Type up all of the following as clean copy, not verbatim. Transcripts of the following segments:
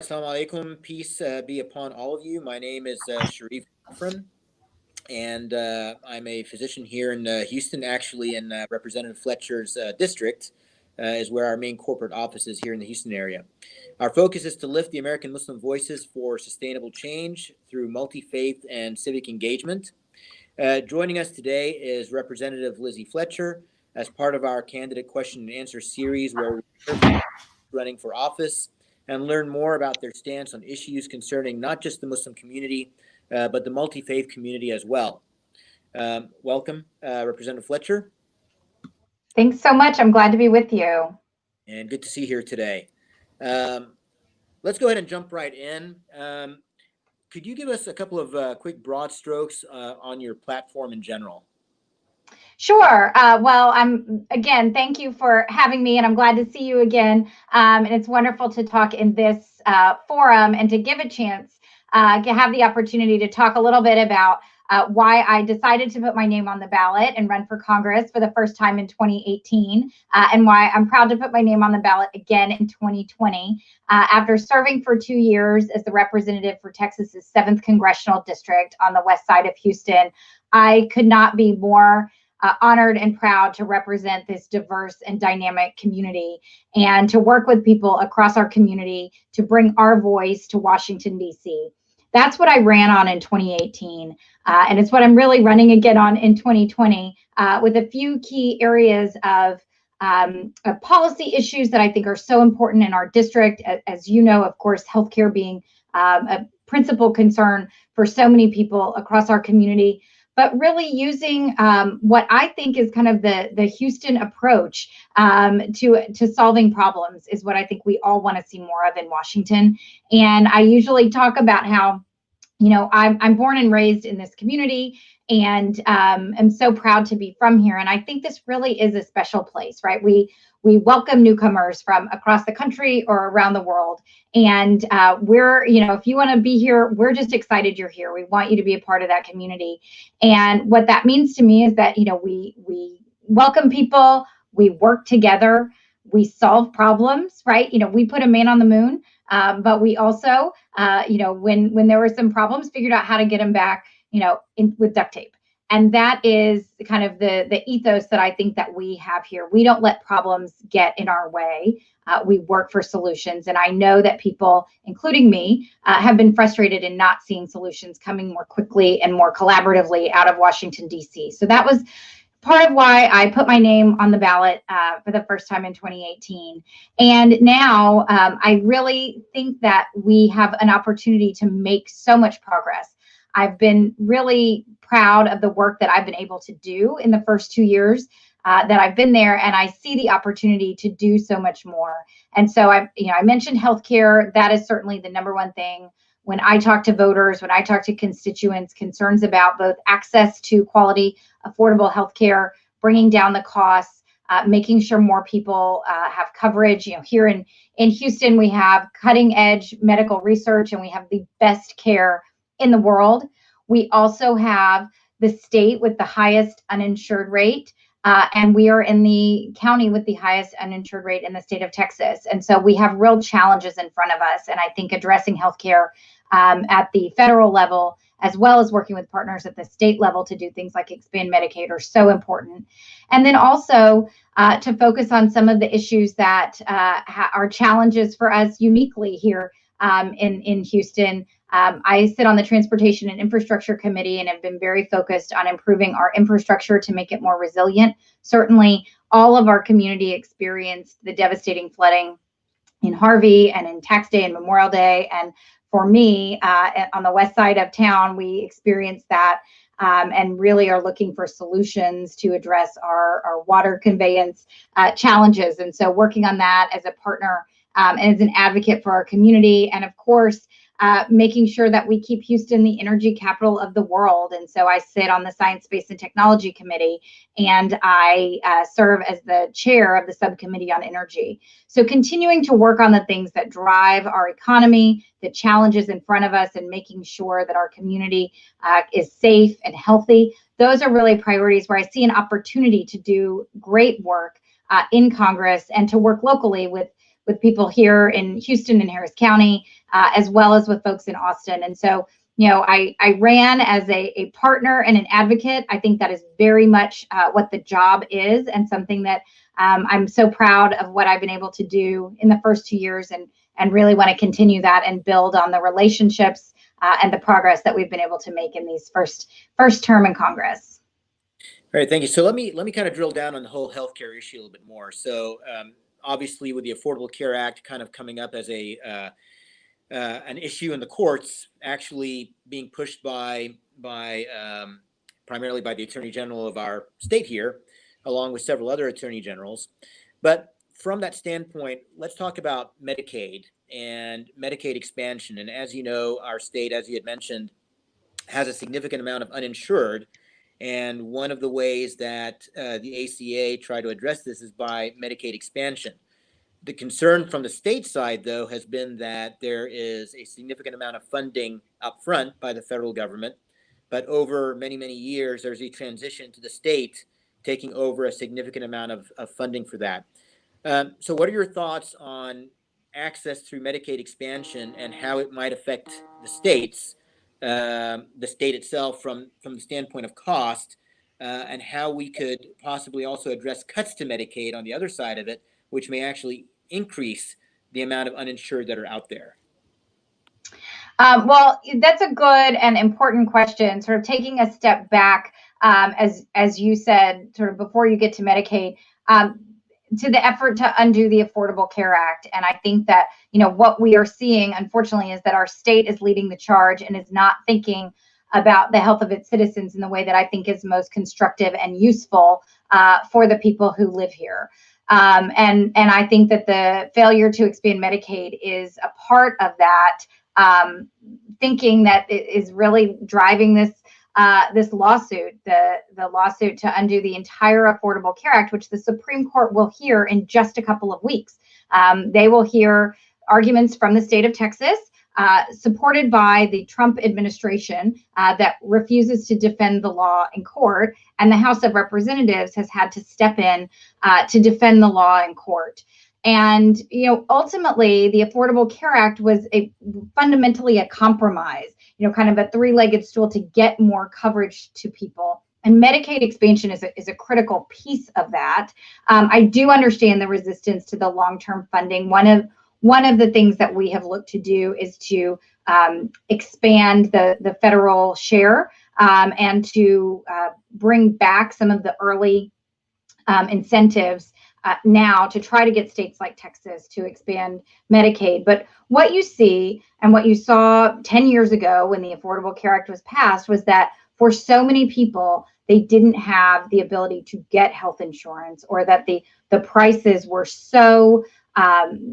Assalamu alaikum. Peace be upon all of you. My name is Sharif Afrin, and I'm a physician here in Houston, actually, in Representative Fletcher's district, is where our main corporate office is here in the Houston area. Our focus is to lift the American Muslim voices for sustainable change through multi faith and civic engagement. Joining us today is Representative Lizzie Fletcher as part of our candidate question and answer series, where we're running for office and learn more about their stance on issues concerning not just the Muslim community, but the multi-faith community as well. Welcome, Representative Fletcher. Thanks so much. I'm glad to be with you. And good to see you here today. Let's go ahead and jump right in. Could you give us a couple of quick broad strokes on your platform in general? Sure. Well, again, thank you for having me, and I'm glad to see you again. And it's wonderful to talk in this forum and to give a chance to have the opportunity to talk a little bit about why I decided to put my name on the ballot and run for Congress for the first time in 2018, and why I'm proud to put my name on the ballot again in 2020. After serving for 2 years as the representative for Texas's 7th Congressional District on the west side of Houston, I could not be more honored and proud to represent this diverse and dynamic community and to work with people across our community to bring our voice to Washington, D.C. That's what I ran on in 2018, and it's what I'm really running again on in 2020 with a few key areas of policy issues that I think are so important in our district. As you know, of course, healthcare being a principal concern for so many people across our community, but really using what I think is kind of the Houston approach to solving problems is what I think we all want to see more of in Washington. And I usually talk about how, you know, I'm born and raised in this community, and am so proud to be from here. And I think this really is a special place, right? We welcome newcomers from across the country or around the world. And we're, you know, if you want to be here, we're just excited you're here. We want you to be a part of that community. And what that means to me is that, you know, we welcome people, we work together, we solve problems, right? You know, we put a man on the moon, but we also, you know, when there were some problems, figured out how to get them back, you know, with duct tape. And that is kind of the ethos that I think that we have here. We don't let problems get in our way. We work for solutions. And I know that people, including me, have been frustrated in not seeing solutions coming more quickly and more collaboratively out of Washington, D.C. So that was part of why I put my name on the ballot for the first time in 2018. And now I really think that we have an opportunity to make so much progress. I've been really proud of the work that I've been able to do in the first 2 years that I've been there, and I see the opportunity to do so much more. And so I mentioned healthcare. That is certainly the number one thing. When I talk to voters, when I talk to constituents, concerns about both access to quality, affordable healthcare, bringing down the costs, making sure more people have coverage. You know, here in Houston, we have cutting edge medical research, and we have the best care in the world. We also have the state with the highest uninsured rate, and we are in the county with the highest uninsured rate in the state of Texas. And so we have real challenges in front of us. And I think addressing healthcare at the federal level, as well as working with partners at the state level to do things like expand Medicaid, are so important. And then also to focus on some of the issues that are challenges for us uniquely here in Houston. I sit on the Transportation and Infrastructure Committee and have been very focused on improving our infrastructure to make it more resilient. Certainly, all of our community experienced the devastating flooding in Harvey and in Tax Day and Memorial Day. And for me, on the west side of town, we experienced that and really are looking for solutions to address our water conveyance challenges. And so working on that as a partner and as an advocate for our community. And of course, making sure that we keep Houston the energy capital of the world. And so I sit on the Science, Space, and Technology Committee, and I serve as the chair of the subcommittee on energy. So continuing to work on the things that drive our economy, the challenges in front of us, and making sure that our community is safe and healthy. Those are really priorities where I see an opportunity to do great work in Congress and to work locally with with people here in Houston and Harris County, as well as with folks in Austin. And so, I ran as a partner and an advocate. I think that is very much what the job is, and something that I'm so proud of what I've been able to do in the first 2 years, and really want to continue that and build on the relationships and the progress that we've been able to make in these first term in Congress. All right, thank you. So let me kind of drill down on the whole healthcare issue a little bit more. So obviously, with the Affordable Care Act kind of coming up as an issue in the courts, actually being pushed by primarily by the Attorney General of our state here, along with several other Attorney Generals. But from that standpoint, let's talk about Medicaid and Medicaid expansion. And as you know, our state, as you had mentioned, has a significant amount of uninsured. And one of the ways that the ACA tried to address this is by Medicaid expansion. The concern from the state side, though, has been that there is a significant amount of funding up front by the federal government, but over many, many years, there's a transition to the state taking over a significant amount of funding for that. So what are your thoughts on access through Medicaid expansion and how it might affect the state itself from the standpoint of cost, and how we could possibly also address cuts to Medicaid on the other side of it, which may actually increase the amount of uninsured that are out there? Well, that's a good and important question. Sort of taking a step back, as you said, sort of before you get to Medicaid, to the effort to undo the Affordable Care Act. And I think that, what we are seeing, unfortunately, is that our state is leading the charge and is not thinking about the health of its citizens in the way that I think is most constructive and useful for the people who live here. And I think that the failure to expand Medicaid is a part of that thinking that is really driving this lawsuit, the lawsuit to undo the entire Affordable Care Act, which the Supreme Court will hear in just a couple of weeks. They will hear arguments from the state of Texas, supported by the Trump administration, that refuses to defend the law in court, and the House of Representatives has had to step in to defend the law in court. And ultimately, the Affordable Care Act was fundamentally a compromise, kind of a three-legged stool to get more coverage to people. And Medicaid expansion is a critical piece of that. I do understand the resistance to the long-term funding. One of the things that we have looked to do is to expand the federal share, and to bring back some of the early incentives now to try to get states like Texas to expand Medicaid. But what you see, and what you saw 10 years ago when the Affordable Care Act was passed, was that for so many people, they didn't have the ability to get health insurance, or that the prices were so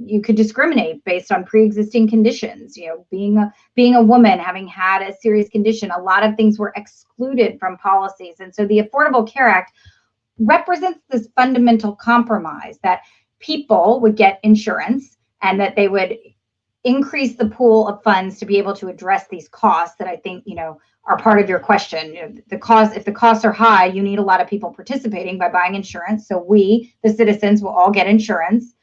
you could discriminate based on pre-existing conditions. Being a woman, having had a serious condition, a lot of things were excluded from policies. And so the Affordable Care Act represents this fundamental compromise that people would get insurance, and that they would increase the pool of funds to be able to address these costs that I think, are part of your question. If the costs are high, you need a lot of people participating by buying insurance. So we, the citizens, will all get insurance.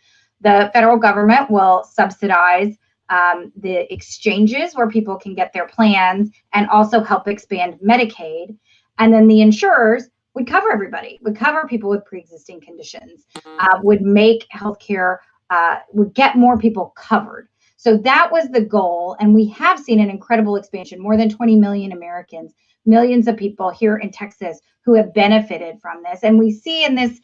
The federal government will subsidize the exchanges where people can get their plans, and also help expand Medicaid. And then the insurers would cover everybody, would cover people with pre-existing conditions, would make healthcare, would get more people covered. So that was the goal. And we have seen an incredible expansion, more than 20 million Americans, millions of people here in Texas who have benefited from this. And we see in this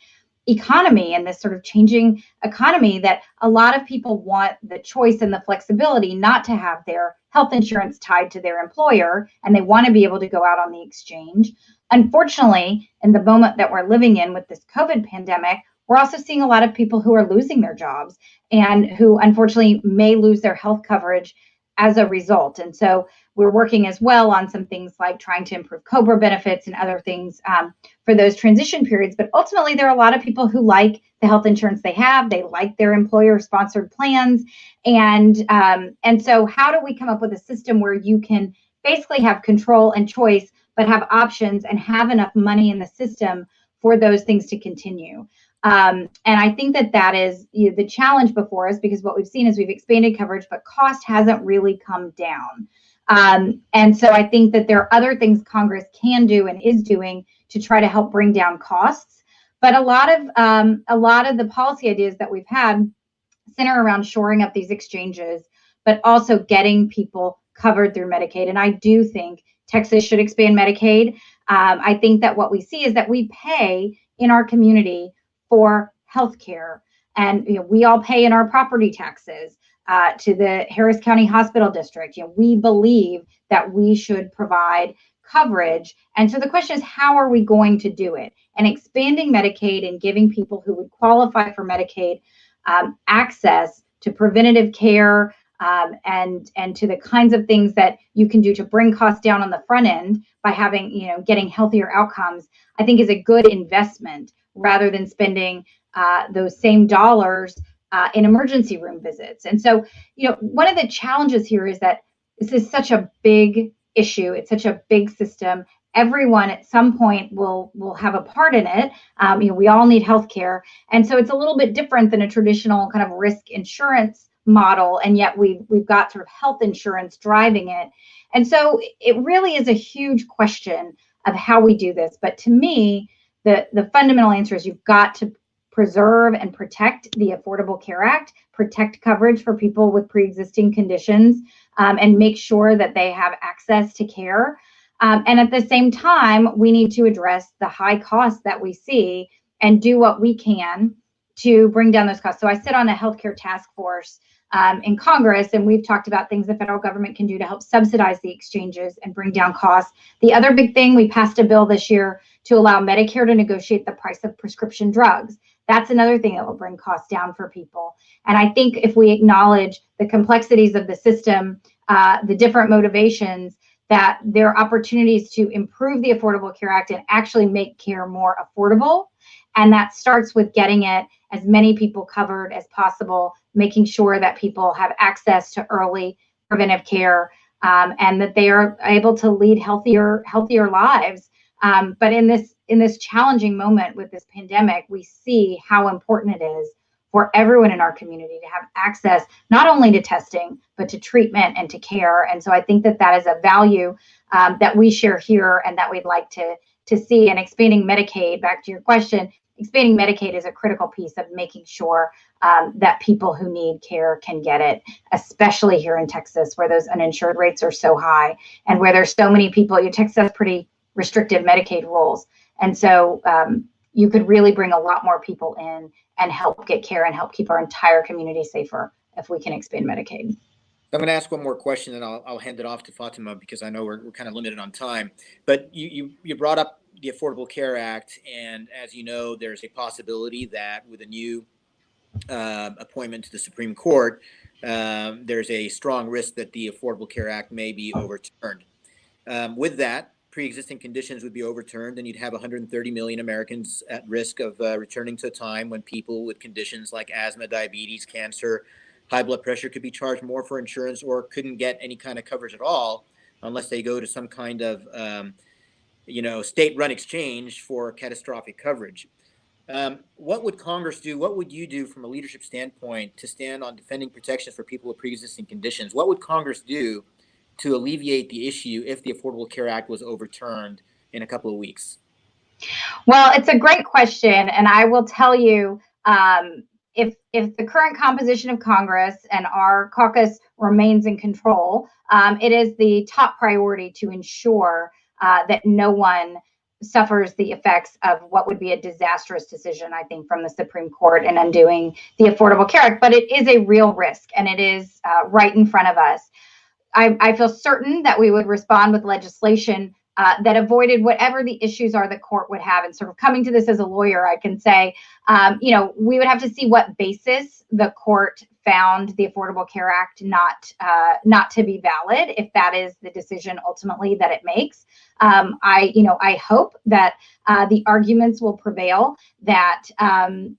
economy, and this sort of changing economy, that a lot of people want the choice and the flexibility not to have their health insurance tied to their employer, and they want to be able to go out on the exchange. Unfortunately, in the moment that we're living in with this COVID pandemic, we're also seeing a lot of people who are losing their jobs, and who unfortunately may lose their health coverage as a result. And so we're working as well on some things like trying to improve COBRA benefits and other things for those transition periods. But ultimately, there are a lot of people who like the health insurance they have. They like their employer-sponsored plans. And so how do we come up with a system where you can basically have control and choice, but have options and have enough money in the system for those things to continue? And I think that is the challenge before us, because what we've seen is we've expanded coverage, but cost hasn't really come down. And so I think that there are other things Congress can do and is doing to try to help bring down costs. But a lot of the policy ideas that we've had center around shoring up these exchanges, but also getting people covered through Medicaid. And I do think Texas should expand Medicaid. I think that what we see is that we pay in our community for health care, and we all pay in our property taxes to the Harris County Hospital District. We believe that we should provide coverage. And so the question is, how are we going to do it? And expanding Medicaid and giving people who would qualify for Medicaid access to preventative care, and to the kinds of things that you can do to bring costs down on the front end by having, getting healthier outcomes, I think is a good investment, rather than spending those same dollars in emergency room visits. And so, one of the challenges here is that this is such a big issue. It's such a big system. Everyone at some point will have a part in it. We all need healthcare. And so it's a little bit different than a traditional kind of risk insurance model. And yet we've got sort of health insurance driving it. And so it really is a huge question of how we do this. But to me, the fundamental answer is you've got to preserve and protect the Affordable Care Act, protect coverage for people with pre-existing conditions, and make sure that they have access to care. And at the same time, we need to address the high costs that we see and do what we can to bring down those costs. So I sit on a healthcare task force in Congress, and we've talked about things the federal government can do to help subsidize the exchanges and bring down costs. The other big thing, we passed a bill this year to allow Medicare to negotiate the price of prescription drugs. That's another thing that will bring costs down for people. And I think if we acknowledge the complexities of the system, the different motivations, that there are opportunities to improve the Affordable Care Act and actually make care more affordable. And that starts with getting it as many people covered as possible, making sure that people have access to early preventive care, and that they are able to lead healthier lives. But in this challenging moment with this pandemic, we see how important it is for everyone in our community to have access not only to testing, but to treatment and to care. And so I think that is a value that we share here and that we'd like to see. And expanding Medicaid, back to your question, expanding Medicaid is a critical piece of making sure that people who need care can get it, especially here in Texas, where those uninsured rates are so high and where there's so many people. Texas has pretty restrictive Medicaid rules. And so you could really bring a lot more people in and help get care and help keep our entire community safer if we can expand Medicaid. I'm going to ask one more question, and I'll hand it off to Fatima, because I know we're kind of limited on time. But you brought up the Affordable Care Act, and as you know, there's a possibility that with a new appointment to the Supreme Court, there's a strong risk that the Affordable Care Act may be overturned. With that, pre-existing conditions would be overturned, and you'd have 130 million Americans at risk of returning to a time when people with conditions like asthma, diabetes, cancer, high blood pressure could be charged more for insurance or couldn't get any kind of coverage at all unless they go to some kind of state-run exchange for catastrophic coverage. What would Congress do? What would you do from a leadership standpoint to stand on defending protections for people with pre-existing conditions? What would Congress do to alleviate the issue if the Affordable Care Act was overturned in a couple of weeks? Well, it's a great question. And I will tell you, if the current composition of Congress and our caucus remains in control, it is the top priority to ensure that no one suffers the effects of what would be a disastrous decision, I think, from the Supreme Court in undoing the Affordable Care Act. But it is a real risk, and it is right in front of us. I feel certain that we would respond with legislation that avoided whatever the issues are the court would have. And sort of coming to this as a lawyer, I can say, we would have to see what basis the court found the Affordable Care Act not to be valid, if that is the decision ultimately that it makes. I hope that the arguments will prevail that the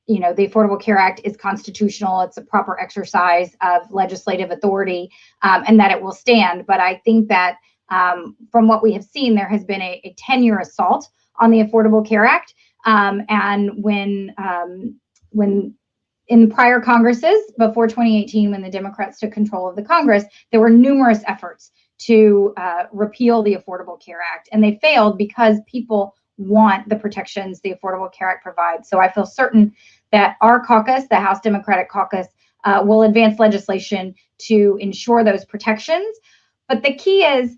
Affordable Care Act is constitutional, it's a proper exercise of legislative authority, and that it will stand. But I think that from what we have seen, there has been a 10-year assault on the Affordable Care Act. And when in prior Congresses before 2018, when the Democrats took control of the Congress, there were numerous efforts to repeal the Affordable Care Act, and they failed because people want the protections the Affordable Care Act provides. So I feel certain that our caucus, the House Democratic Caucus, will advance legislation to ensure those protections. But the key is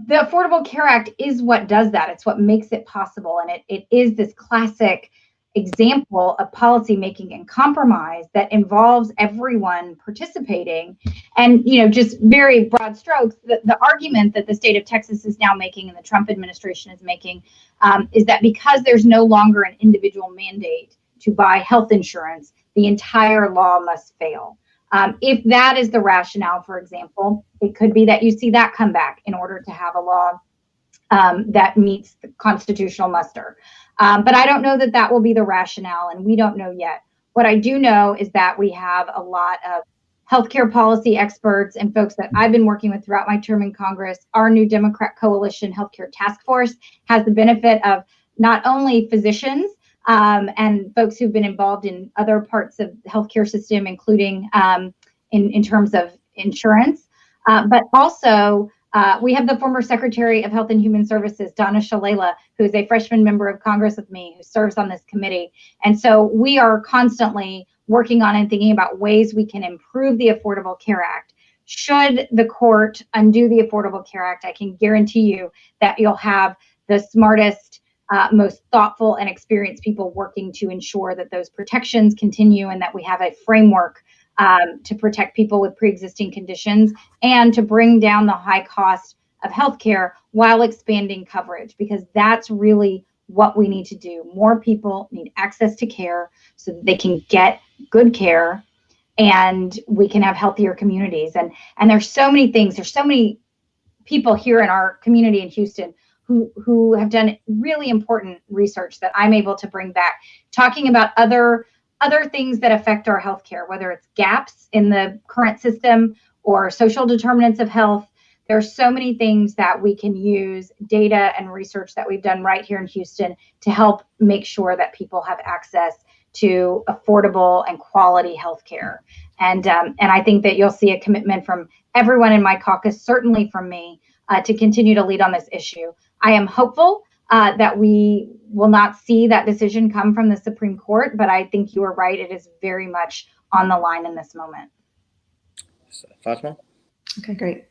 the Affordable Care Act is what does that. It's what makes it possible. And it is this classic example of policymaking and compromise that involves everyone participating. And, just very broad strokes, the argument that the state of Texas is now making and the Trump administration is making is that because there's no longer an individual mandate to buy health insurance, the entire law must fail. If that is the rationale, for example, it could be that you see that come back in order to have a law that meets the constitutional muster. But I don't know that that will be the rationale, and we don't know yet. What I do know is that we have a lot of healthcare policy experts and folks that I've been working with throughout my term in Congress. Our new Democrat Coalition Healthcare Task Force has the benefit of not only physicians and folks who've been involved in other parts of the healthcare system, including in terms of insurance, but also we have the former Secretary of Health and Human Services, Donna Shalala, who is a freshman member of Congress with me, who serves on this committee. And so we are constantly working on and thinking about ways we can improve the Affordable Care Act. Should the court undo the Affordable Care Act, I can guarantee you that you'll have the smartest, most thoughtful and experienced people working to ensure that those protections continue and that we have a framework to protect people with pre-existing conditions and to bring down the high cost of healthcare while expanding coverage, because that's really what we need to do. More people need access to care so that they can get good care and we can have healthier communities. And there's so many things, there's so many people here in our community in Houston who have done really important research that I'm able to bring back, talking about other things that affect our healthcare, whether it's gaps in the current system or social determinants of health. There's so many things that we can use, data and research that we've done right here in Houston to help make sure that people have access to affordable and quality healthcare. And I think that you'll see a commitment from everyone in my caucus, certainly from me, to continue to lead on this issue. I am hopeful that we will not see that decision come from the Supreme Court, but I think you are right. It is very much on the line in this moment. Fatima? Okay, great.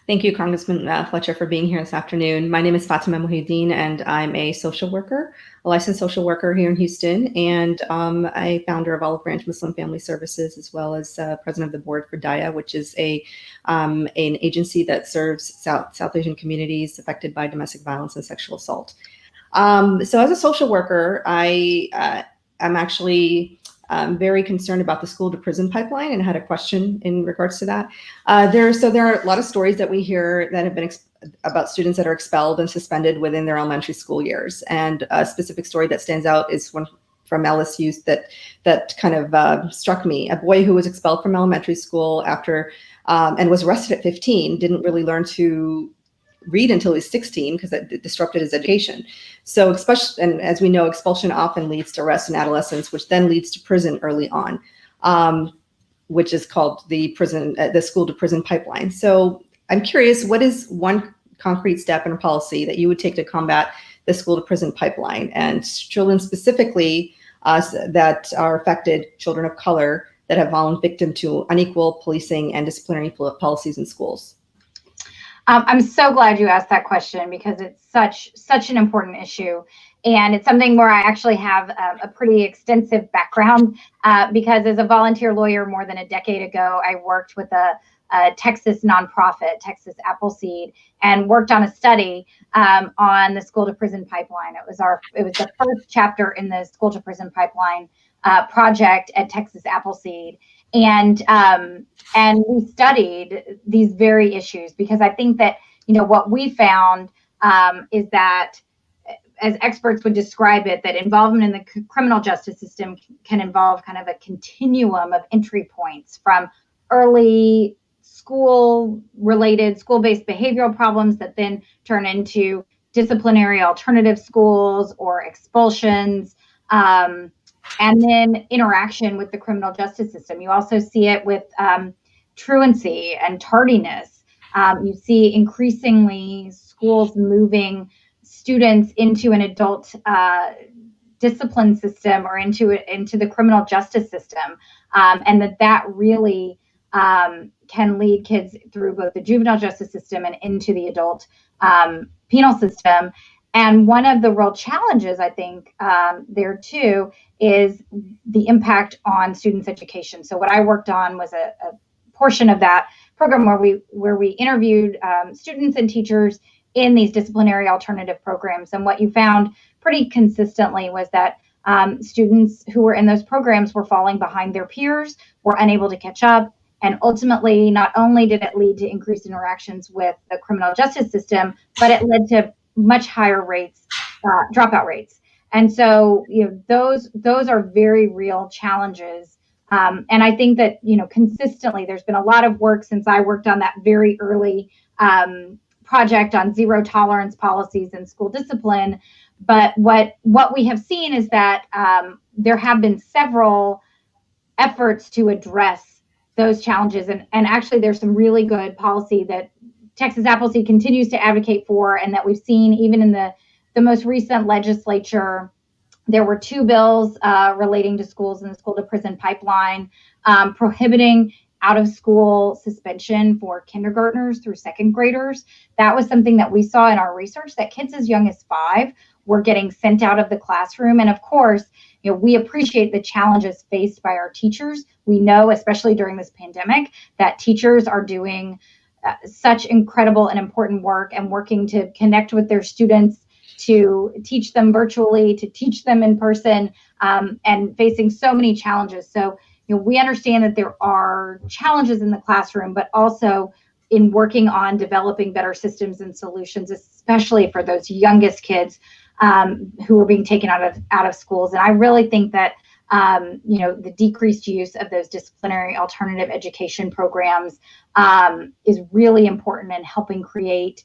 Thank you, Congressman Fletcher, for being here this afternoon. My name is Fatima Muhyiddin, and I'm a social worker, a licensed social worker here in Houston, and a founder of Olive Branch Muslim Family Services, as well as president of the board for DAYA, which is an agency that serves South Asian communities affected by domestic violence and sexual assault. So as a social worker, I'm actually very concerned about the school to prison pipeline, and had a question in regards to that. There are a lot of stories that we hear that have been about students that are expelled and suspended within their elementary school years. And a specific story that stands out is one from LSU that kind of struck me. A boy who was expelled from elementary school after and was arrested at 15, didn't really learn to read until he was 16 because it disrupted his education. So and as we know, expulsion often leads to arrest in adolescence, which then leads to prison early on, which is called the school to prison pipeline. So I'm curious, what is one concrete step in a policy that you would take to combat the school to prison pipeline and children specifically that are affected, children of color that have fallen victim to unequal policing and disciplinary policies in schools? I'm so glad you asked that question, because it's such an important issue. And it's something where I actually have a pretty extensive background because as a volunteer lawyer more than a decade ago, I worked with a Texas nonprofit, Texas Appleseed, and worked on a study on the school to prison pipeline. It was the first chapter in the school to prison pipeline project at Texas Appleseed. And we studied these very issues, because I think that, what we found is that, as experts would describe it, that involvement in the criminal justice system can involve kind of a continuum of entry points from early school-based behavioral problems that then turn into disciplinary alternative schools or expulsions, and then interaction with the criminal justice system. You also see it with truancy and tardiness. You see increasingly schools moving students into an adult discipline system or into the criminal justice system, and that really can lead kids through both the juvenile justice system and into the adult penal system. And one of the real challenges, I think, there too, is the impact on students' education. So what I worked on was a portion of that program where we interviewed students and teachers in these disciplinary alternative programs. And what you found pretty consistently was that students who were in those programs were falling behind their peers, were unable to catch up. And ultimately, not only did it lead to increased interactions with the criminal justice system, but it led to much higher rates, dropout rates. And so, those are very real challenges. And I think that, consistently, there's been a lot of work since I worked on that very early project on zero tolerance policies in school discipline. But what we have seen is that there have been several efforts to address those challenges. And actually, there's some really good policy that Texas Appleseed continues to advocate for, and that we've seen even in the most recent legislature. There were 2 bills relating to schools in the school to prison pipeline, prohibiting out of school suspension for kindergartners through 2nd graders. That was something that we saw in our research, that kids as young as 5 were getting sent out of the classroom. And of course, we appreciate the challenges faced by our teachers. We know, especially during this pandemic, that teachers are doing such incredible and important work and working to connect with their students, to teach them virtually, to teach them in person, and facing so many challenges. So, we understand that there are challenges in the classroom, but also in working on developing better systems and solutions, especially for those youngest kids who are being taken out of schools. And I really think that the decreased use of those disciplinary alternative education programs is really important in helping create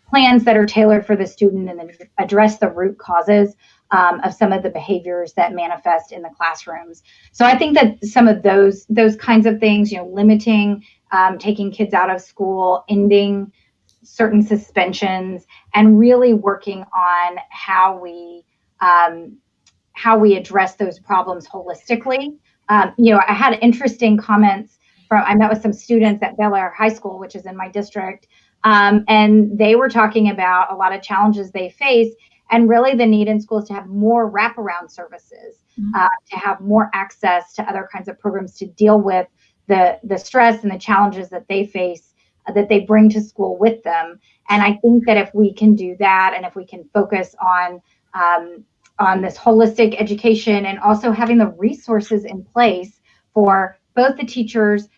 plans that are tailored for the student and address the root causes of some of the behaviors that manifest in the classrooms. So I think that some of those kinds of things, limiting taking kids out of school, ending certain suspensions, and really working on how we address those problems holistically. I had interesting comments I met with some students at Bel Air High School, which is in my district, and they were talking about a lot of challenges they face, and really the need in schools to have more wraparound services, to have more access to other kinds of programs to deal with the stress and the challenges that they face, that they bring to school with them. And I think that if we can do that, and if we can focus on this holistic education, and also having the resources in place for both the teachers,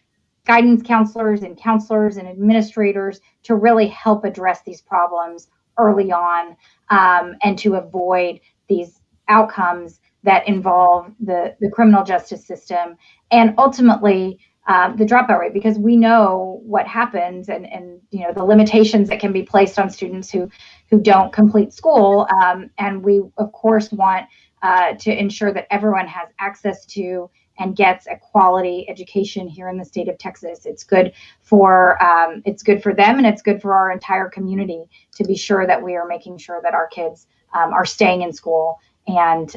guidance counselors and administrators to really help address these problems early on, and to avoid these outcomes that involve the criminal justice system and ultimately the dropout rate, because we know what happens and the limitations that can be placed on students who don't complete school, and we of course want to ensure that everyone has access to and gets a quality education here in the state of Texas. It's good for them, and it's good for our entire community to be sure that we are making sure that our kids are staying in school. And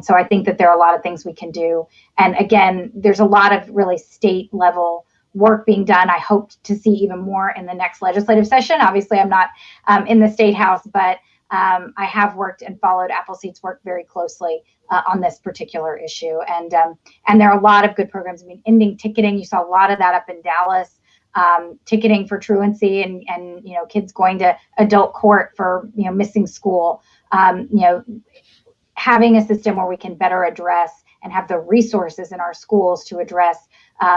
so I think that there are a lot of things we can do. And again, there's a lot of really state level work being done. I hope to see even more in the next legislative session. Obviously, I'm not in the State House, but I have worked and followed Appleseed's work very closely on this particular issue. And there are a lot of good programs. I mean, ending ticketing, you saw a lot of that up in Dallas, ticketing for truancy and kids going to adult court for missing school. Having a system where we can better address and have the resources in our schools to address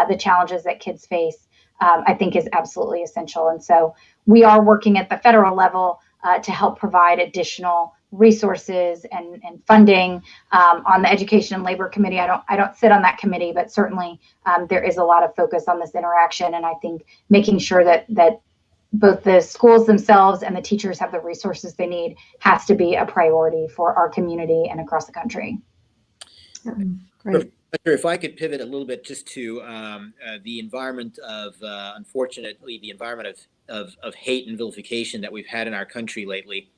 the challenges that kids face, I think is absolutely essential. And so we are working at the federal level to help provide additional resources and funding on the Education and Labor Committee. I don't sit on that committee, but certainly there is a lot of focus on this interaction, and I think making sure that both the schools themselves and the teachers have the resources they need has to be a priority for our community and across the country. Great. If I could pivot a little bit just to the environment of, unfortunately, the environment of hate and vilification that we've had in our country lately.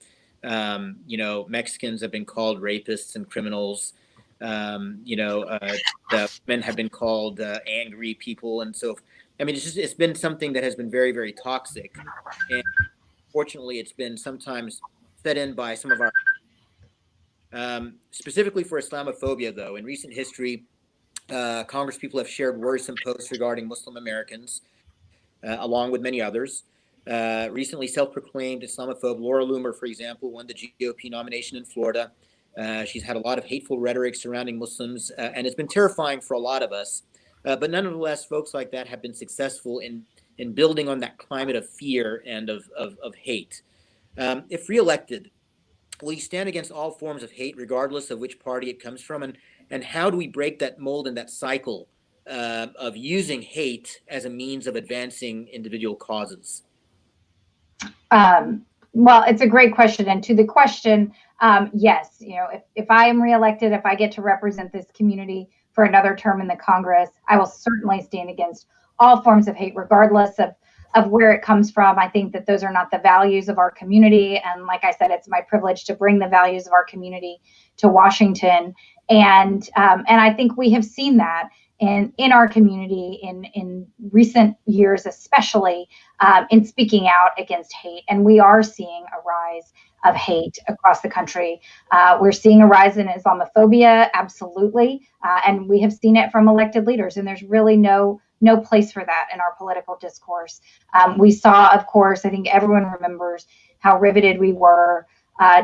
Mexicans have been called rapists and criminals. The men have been called angry people, and so it's been something that has been very, very toxic, and fortunately, it's been sometimes fed in by some of our. Specifically for Islamophobia, though, in recent history, Congress people have shared worrisome posts regarding Muslim Americans, along with many others. Recently, self-proclaimed Islamophobe Laura Loomer, for example, won the GOP nomination in Florida. She's had a lot of hateful rhetoric surrounding Muslims, and it's been terrifying for a lot of us. But nonetheless, folks like that have been successful in building on that climate of fear and of hate. If reelected, will you stand against all forms of hate, regardless of which party it comes from? And how do we break that mold and that cycle of using hate as a means of advancing individual causes? Well, it's a great question. And to the question, yes, if I am reelected, if I get to represent this community for another term in the Congress, I will certainly stand against all forms of hate, regardless of where it comes from. I think that those are not the values of our community. And like I said, it's my privilege to bring the values of our community to Washington. And I think we have seen that in our community in recent years, especially in speaking out against hate. And we are seeing a rise of hate across the country. We're seeing a rise in Islamophobia, absolutely. And we have seen it from elected leaders. And there's really no place for that in our political discourse. We saw, of course, I think everyone remembers how riveted we were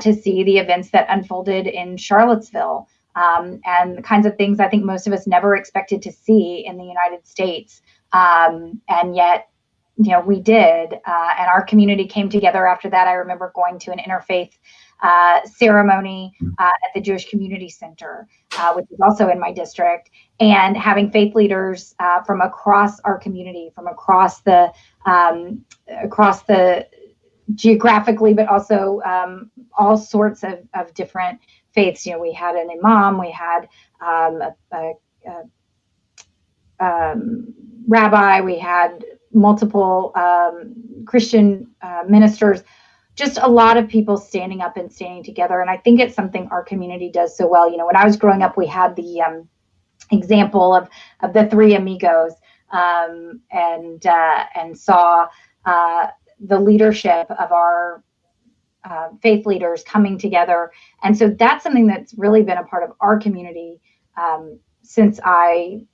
to see the events that unfolded in Charlottesville, and the kinds of things I think most of us never expected to see in the United States. And yet, we did. And our community came together after that. I remember going to an interfaith ceremony at the Jewish Community Center, which is also in my district, and having faith leaders from across our community, from across the geographically, but also all sorts of different faiths. We had an imam, we had a rabbi, we had multiple Christian ministers, just a lot of people standing up and standing together. And I think it's something our community does so well. When I was growing up, we had the example of the three amigos, and saw the leadership of our faith leaders coming together. And so that's something that's really been a part of our community since I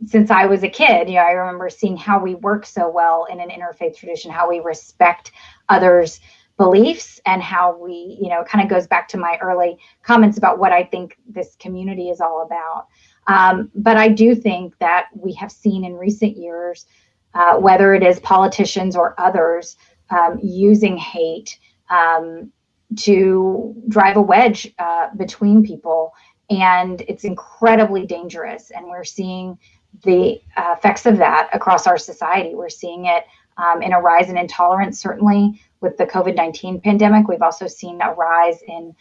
was a kid. I remember seeing how we work so well in an interfaith tradition, how we respect others' beliefs, and how we, kind of goes back to my early comments about what I think this community is all about. But I do think that we have seen in recent years, whether it is politicians or others, using hate to drive a wedge between people. And it's incredibly dangerous. And we're seeing the effects of that across our society. We're seeing it in a rise in intolerance, certainly with the COVID-19 pandemic. We've also seen a rise in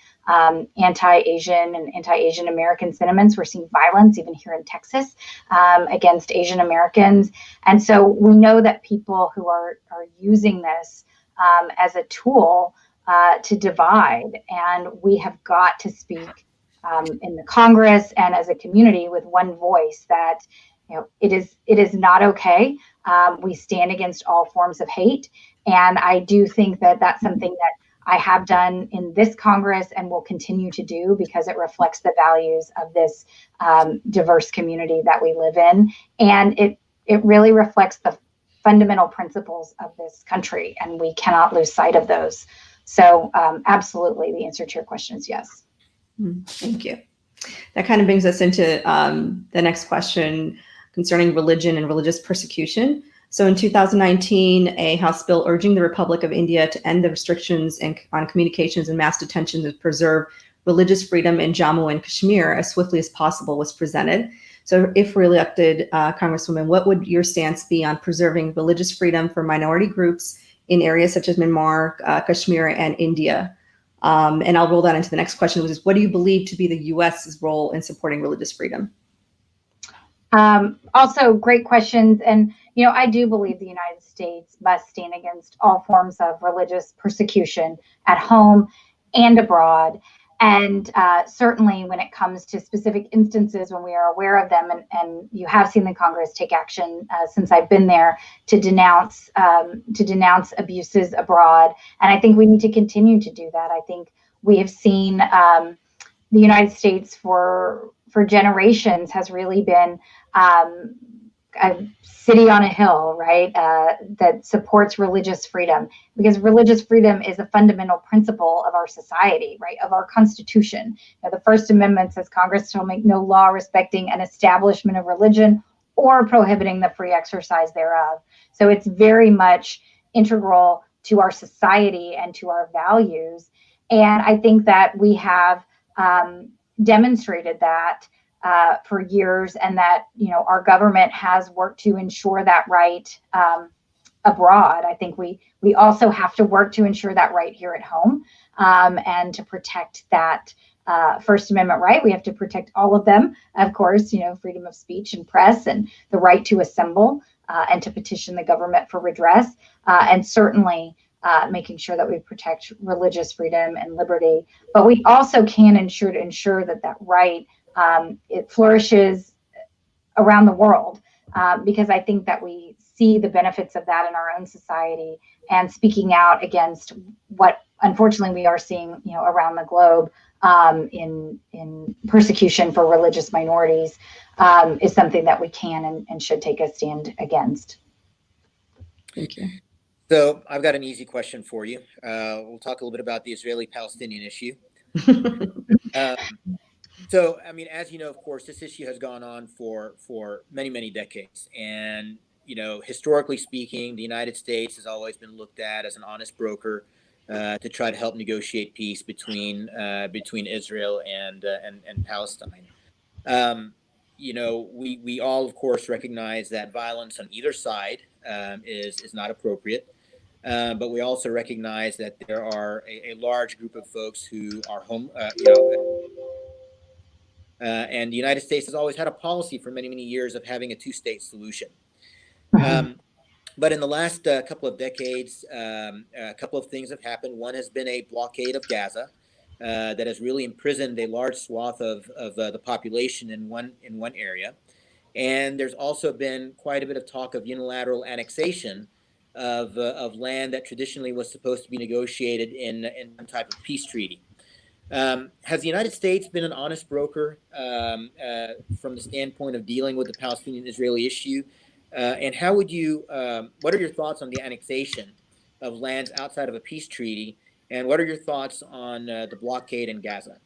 anti-Asian and anti-Asian American sentiments. We're seeing violence even here in Texas against Asian Americans. And so we know that people who are using this as a tool to divide, and we have got to speak in the Congress and as a community with one voice that it is not okay. We stand against all forms of hate, and I do think that that's something that I have done in this Congress and will continue to do, because it reflects the values of this diverse community that we live in, and it really reflects the fundamental principles of this country, and we cannot lose sight of those. So absolutely, the answer to your question is yes. Thank you. That kind of brings us into the next question concerning religion and religious persecution. So in 2019, a House bill urging the Republic of India to end the restrictions on communications and mass detention to preserve religious freedom in Jammu and Kashmir as swiftly as possible was presented. So if reelected, Congresswoman, what would your stance be on preserving religious freedom for minority groups in areas such as Myanmar, Kashmir, and India. And I'll roll that into the next question, which is, what do you believe to be the U.S.'s role in supporting religious freedom? Also, great questions. And, I do believe the United States must stand against all forms of religious persecution at home and abroad. And certainly when it comes to specific instances when we are aware of them, and you have seen the Congress take action since I've been there to denounce abuses abroad. And I think we need to continue to do that. I think we have seen the United States for generations has really been a city on a hill, right, that supports religious freedom, because religious freedom is a fundamental principle of our society, right, of our Constitution. The First Amendment says Congress shall make no law respecting an establishment of religion or prohibiting the free exercise thereof. So it's very much integral to our society and to our values. And I think that we have demonstrated that for years, and that our government has worked to ensure that right abroad. I think we also have to work to ensure that right here at home, and to protect that First Amendment right. We have to protect all of them, of course, freedom of speech and press, and the right to assemble and to petition the government for redress, and certainly making sure that we protect religious freedom and liberty. But we also can ensure that right it flourishes around the world, because I think that we see the benefits of that in our own society, and speaking out against what unfortunately we are seeing around the globe in persecution for religious minorities is something that we can and should take a stand against. Thank you. So I've got an easy question for you. We'll talk a little bit about the Israeli-Palestinian issue. So, I mean, as you know, of course, this issue has gone on for many, many decades. And, historically speaking, the United States has always been looked at as an honest broker to try to help negotiate peace between Israel and Palestine. We all, of course, recognize that violence on either side is not appropriate. But we also recognize that there are a large group of folks who are and the United States has always had a policy for many, many years of having a two-state solution. But in the last couple of decades, a couple of things have happened. One has been a blockade of Gaza that has really imprisoned a large swath of the population in one area. And there's also been quite a bit of talk of unilateral annexation of land that traditionally was supposed to be negotiated in some type of peace treaty. Has the United States been an honest broker from the standpoint of dealing with the Palestinian-Israeli issue? And how would what are your thoughts on the annexation of lands outside of a peace treaty? And what are your thoughts on the blockade in Gaza?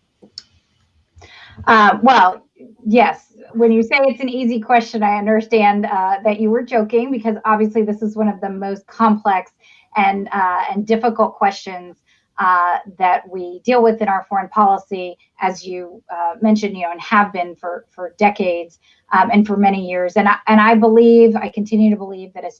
Well, yes, when you say it's an easy question, I understand that you were joking, because obviously this is one of the most complex and difficult questions that we deal with in our foreign policy, as you mentioned, and have been for decades and for many years. And I continue to believe that a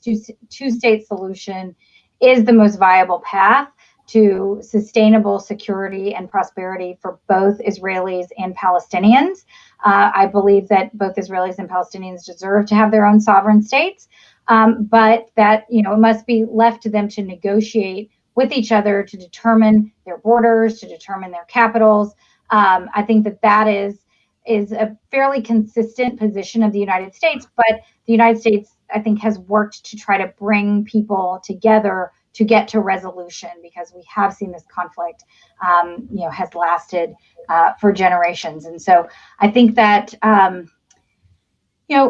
two-state solution is the most viable path to sustainable security and prosperity for both Israelis and Palestinians. I believe that both Israelis and Palestinians deserve to have their own sovereign states, but that it must be left to them to negotiate with each other to determine their borders, to determine their capitals. I think that is a fairly consistent position of the United States, but the United States, I think, has worked to try to bring people together to get to resolution, because we have seen this conflict, has lasted for generations. And so I think that,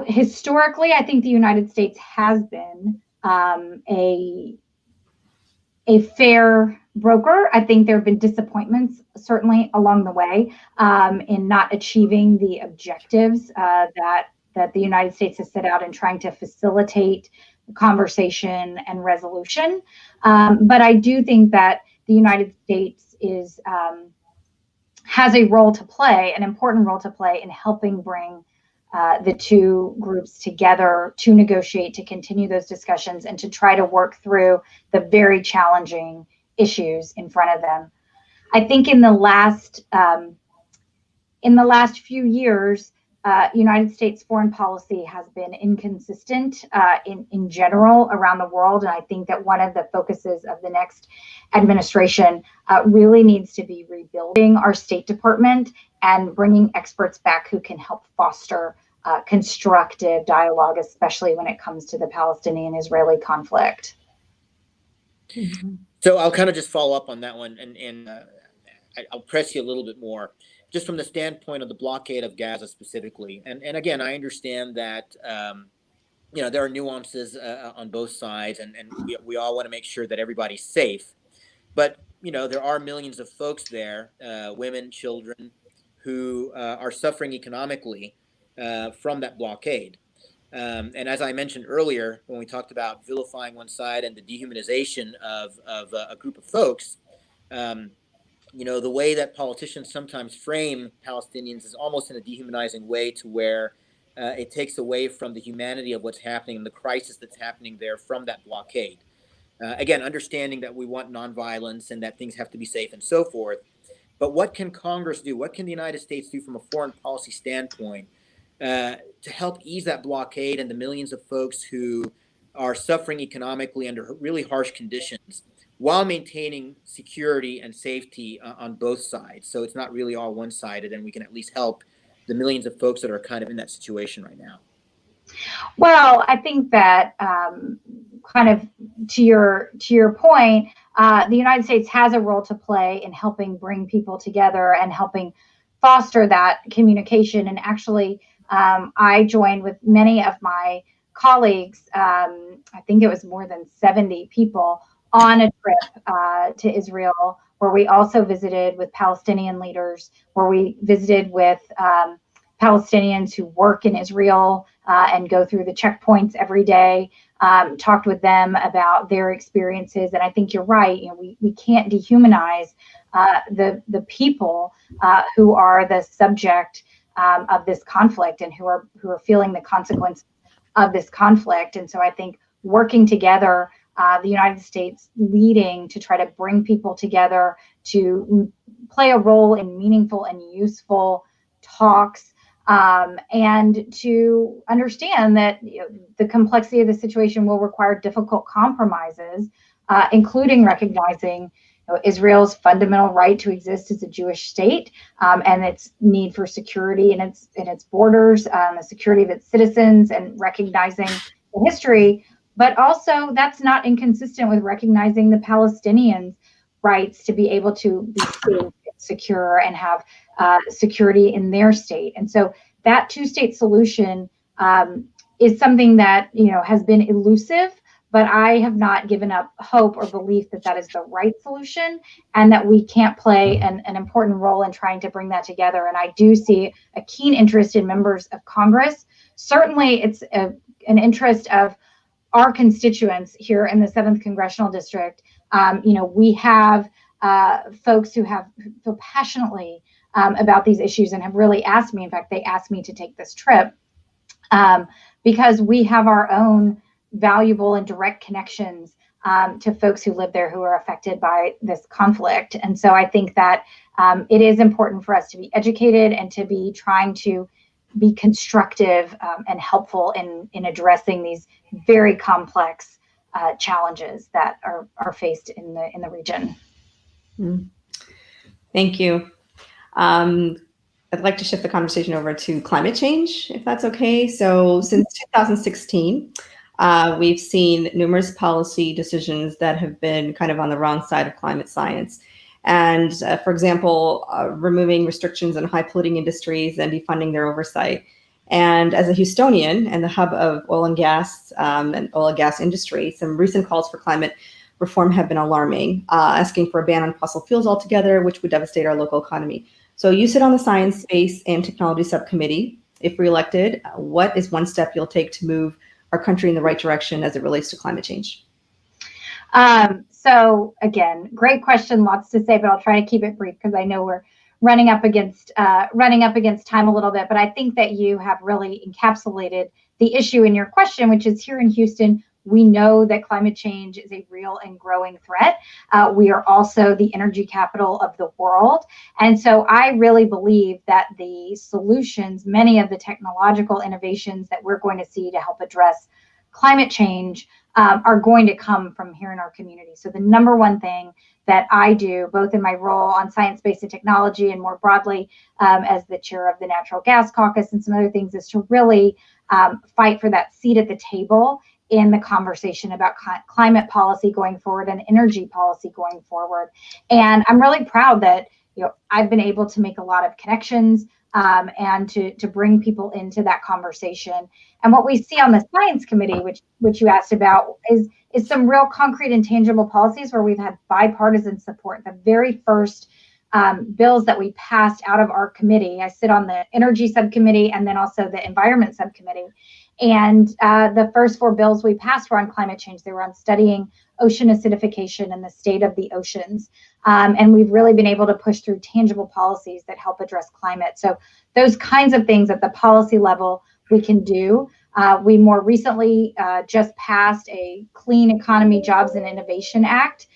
historically, I think the United States has been a fair broker. I think there have been disappointments, certainly along the way, in not achieving the objectives that the United States has set out in trying to facilitate conversation and resolution. But I do think that the United States has a role to play, an important role to play in helping bring the two groups together to negotiate, to continue those discussions, and to try to work through the very challenging issues in front of them. I think in the last few years, United States foreign policy has been inconsistent in general around the world. And I think that one of the focuses of the next administration really needs to be rebuilding our State Department and bringing experts back who can help foster constructive dialogue, especially when it comes to the Palestinian-Israeli conflict. So I'll kind of just follow up on that one, and I'll press you a little bit more, just from the standpoint of the blockade of Gaza specifically. And again, I understand that there are nuances on both sides, and we all want to make sure that everybody's safe. But there are millions of folks there, women, children, who are suffering economically from that blockade. And as I mentioned earlier, when we talked about vilifying one side and the dehumanization of a group of folks, the way that politicians sometimes frame Palestinians is almost in a dehumanizing way, to where it takes away from the humanity of what's happening and the crisis that's happening there from that blockade. Again, understanding that we want nonviolence and that things have to be safe and so forth. But what can Congress do? What can the United States do from a foreign policy standpoint to help ease that blockade and the millions of folks who are suffering economically under really harsh conditions, while maintaining security and safety on both sides? So it's not really all one-sided, and we can at least help the millions of folks that are kind of in that situation right now. Well, I think that kind of to your point, the United States has a role to play in helping bring people together and helping foster that communication. And actually, I joined with many of my colleagues, I think it was more than 70 people, on a trip to Israel, where we also visited with Palestinian leaders, where we visited with Palestinians who work in Israel and go through the checkpoints every day, talked with them about their experiences. And I think you're right. We can't dehumanize the people who are the subject of this conflict and who are feeling the consequence of this conflict. And so I think working together, the United States leading to try to bring people together, to play a role in meaningful and useful talks, and to understand that the complexity of the situation will require difficult compromises, including recognizing Israel's fundamental right to exist as a Jewish state, and its need for security in its borders, the security of its citizens, and recognizing the history. But also, that's not inconsistent with recognizing the Palestinians' rights to be able to be safe and secure and have security in their state. And so that two-state solution is something that has been elusive, but I have not given up hope or belief that that is the right solution, and that we can't play an important role in trying to bring that together. And I do see a keen interest in members of Congress. Certainly, it's an interest of our constituents here in the 7th Congressional District. We have folks who feel passionately about these issues and have really asked me. In fact, they asked me to take this trip because we have our own valuable and direct connections to folks who live there who are affected by this conflict. And so I think that it is important for us to be educated and to be trying to be constructive and helpful in addressing these very complex challenges that are faced in the region. Thank you. I'd like to shift the conversation over to climate change, if that's okay. So since 2016, we've seen numerous policy decisions that have been kind of on the wrong side of climate science. And for example, removing restrictions on high polluting industries and defunding their oversight. And as a Houstonian and the hub of oil and gas industry, some recent calls for climate reform have been alarming, asking for a ban on fossil fuels altogether, which would devastate our local economy. So you sit on the Science, Space, and Technology Subcommittee. If reelected, what is one step you'll take to move our country in the right direction as it relates to climate change? So again, great question, lots to say, but I'll try to keep it brief because I know we're running up against time a little bit, but I think that you have really encapsulated the issue in your question, which is here in Houston, we know that climate change is a real and growing threat. We are also the energy capital of the world. And so I really believe that the solutions, many of the technological innovations that we're going to see to help address climate change are going to come from here in our community. So the number one thing that I do, both in my role on science-based and technology and more broadly as the chair of the Natural Gas Caucus and some other things, is to really fight for that seat at the table in the conversation about climate policy going forward and energy policy going forward. And I'm really proud that I've been able to make a lot of connections and to bring people into that conversation. And what we see on the Science Committee, which you asked about, is some real concrete and tangible policies where we've had bipartisan support. The very first bills that we passed out of our committee, I sit on the Energy Subcommittee and then also the Environment Subcommittee. And the first 4 bills we passed were on climate change. They were on studying ocean acidification and the state of the oceans. And we've really been able to push through tangible policies that help address climate. So those kinds of things at the policy level we can do. We more recently just passed a Clean Economy, Jobs, and Innovation Act,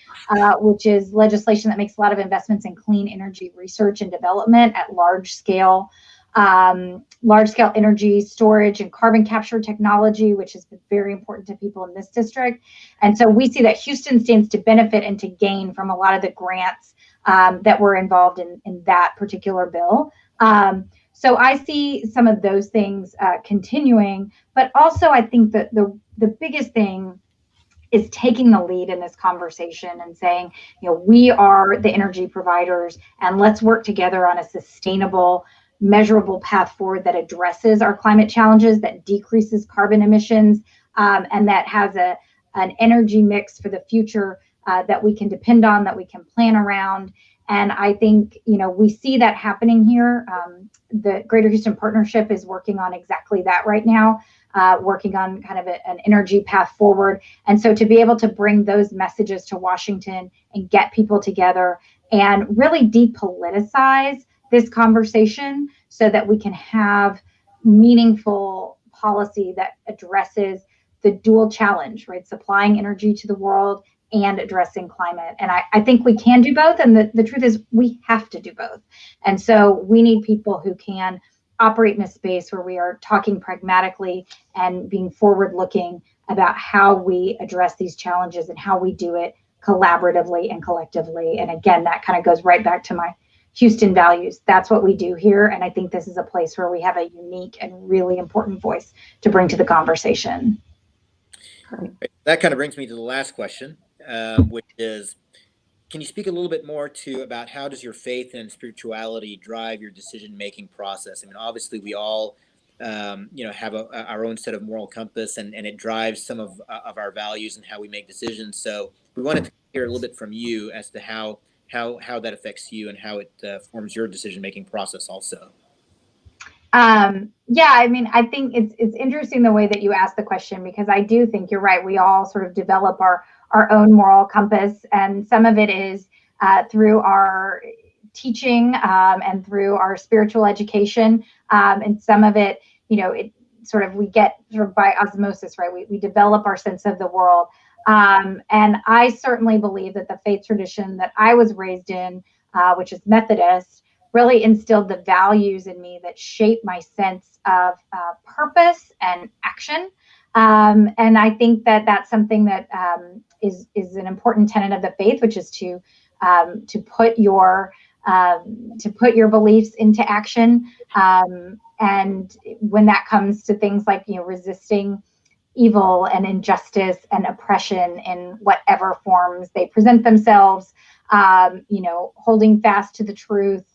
which is legislation that makes a lot of investments in clean energy research and development at large scale energy storage and carbon capture technology, which has been very important to people in this district. And so we see that Houston stands to benefit and to gain from a lot of the grants that were involved in that particular bill. So I see some of those things continuing, but also I think that the biggest thing is taking the lead in this conversation and saying, we are the energy providers and let's work together on a sustainable, measurable path forward that addresses our climate challenges, that decreases carbon emissions, and that has an energy mix for the future that we can depend on, that we can plan around. And I think, we see that happening here. The Greater Houston Partnership is working on exactly that right now, working on kind of an energy path forward. And so to be able to bring those messages to Washington and get people together and really depoliticize this conversation so that we can have meaningful policy that addresses the dual challenge, right? Supplying energy to the world and addressing climate. And I think we can do both. And the truth is we have to do both. And so we need people who can operate in a space where we are talking pragmatically and being forward-looking about how we address these challenges and how we do it collaboratively and collectively. And again, that kind of goes right back to my Houston values. That's what we do here. And I think this is a place where we have a unique and really important voice to bring to the conversation. That kind of brings me to the last question, which is, can you speak a little bit more about how does your faith and spirituality drive your decision-making process? I mean, obviously we all, have our own set of moral compass and it drives some of our values and how we make decisions. So we wanted to hear a little bit from you as to how that affects you and how it forms your decision-making process also. Yeah, I mean, I think it's interesting the way that you asked the question, because I do think you're right. We all sort of develop our own moral compass, and some of it is through our teaching and through our spiritual education, and some of it, it we get sort of by osmosis, right? We develop our sense of the world. And I certainly believe that the faith tradition that I was raised in, which is Methodist, really instilled the values in me that shape my sense of purpose and action. And I think that that's something that is an important tenet of the faith, which is to put your beliefs into action. And when that comes to things like resisting evil and injustice and oppression in whatever forms they present themselves, holding fast to the truth.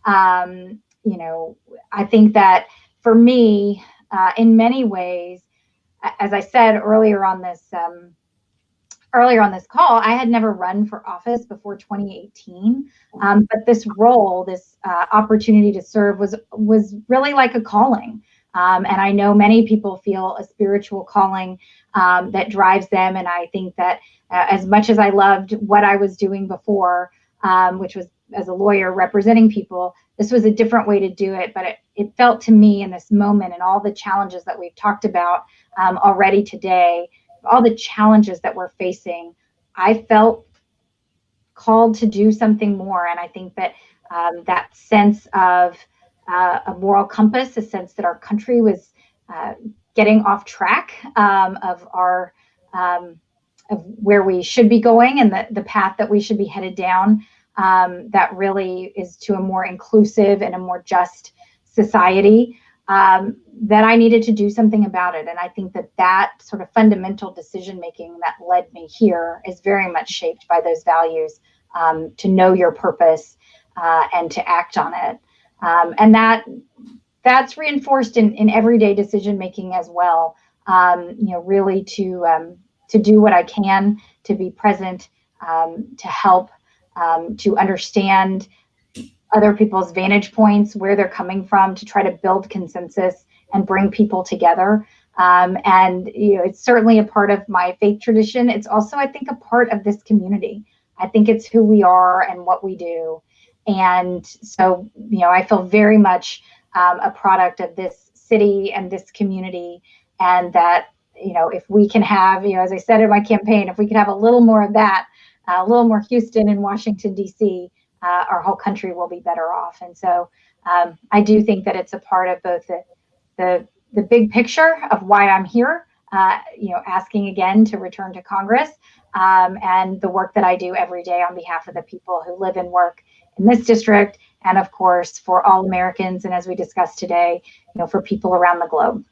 I think that for me, in many ways, as I said earlier on this call, I had never run for office before 2018. But this role, this opportunity to serve was really like a calling. And I know many people feel a spiritual calling that drives them. And I think that as much as I loved what I was doing before, which was as a lawyer representing people, this was a different way to do it. But it felt to me in this moment, and all the challenges that we've talked about already today, all the challenges that we're facing, I felt called to do something more. And I think that that sense of a moral compass, a sense that our country was getting off track of our of where we should be going and the path that we should be headed down, that really is to a more inclusive and a more just society, that I needed to do something about it. And I think that that sort of fundamental decision making that led me here is very much shaped by those values, to know your purpose and to act on it. And that's reinforced in everyday decision making as well. Really to do what I can, to be present, to help, to understand other people's vantage points, where they're coming from, to try to build consensus and bring people together. And it's certainly a part of my faith tradition. It's also, I think, a part of this community. I think it's who we are and what we do. And so, I feel very much a product of this city and this community, and that, if we can have, as I said in my campaign, if we could have a little more of that, a little more Houston and Washington, D.C., our whole country will be better off. And so I do think that it's a part of both the big picture of why I'm here, asking again to return to Congress, and the work that I do every day on behalf of the people who live and work in this district, and of course for all Americans, and as we discussed today, for people around the globe.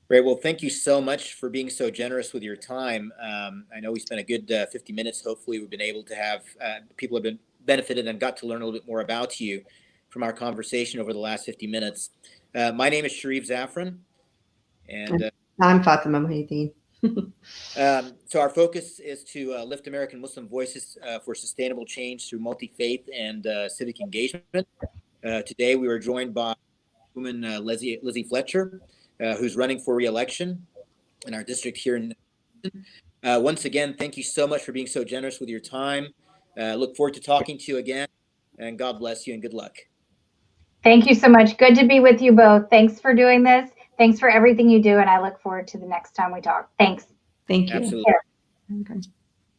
Great. Well, thank you so much for being so generous with your time. I know we spent a good 50 minutes. Hopefully we've been able to have people have been benefited and got to learn a little bit more about you from our conversation over the last 50 minutes. My name is Sharif Zafran, and I'm Fatima Mohideen. So our focus is to lift American Muslim voices for sustainable change through multi-faith and civic engagement. Today we were joined by Congresswoman Lizzie Fletcher, who's running for re-election in our district here in Houston. Once again, thank you so much for being so generous with your time. Look forward to talking to you again, and God bless you and good luck. Thank you so much. Good to be with you both. Thanks for doing this. Thanks for everything you do, and I look forward to the next time we talk. Thanks. Thank you. Absolutely. Okay.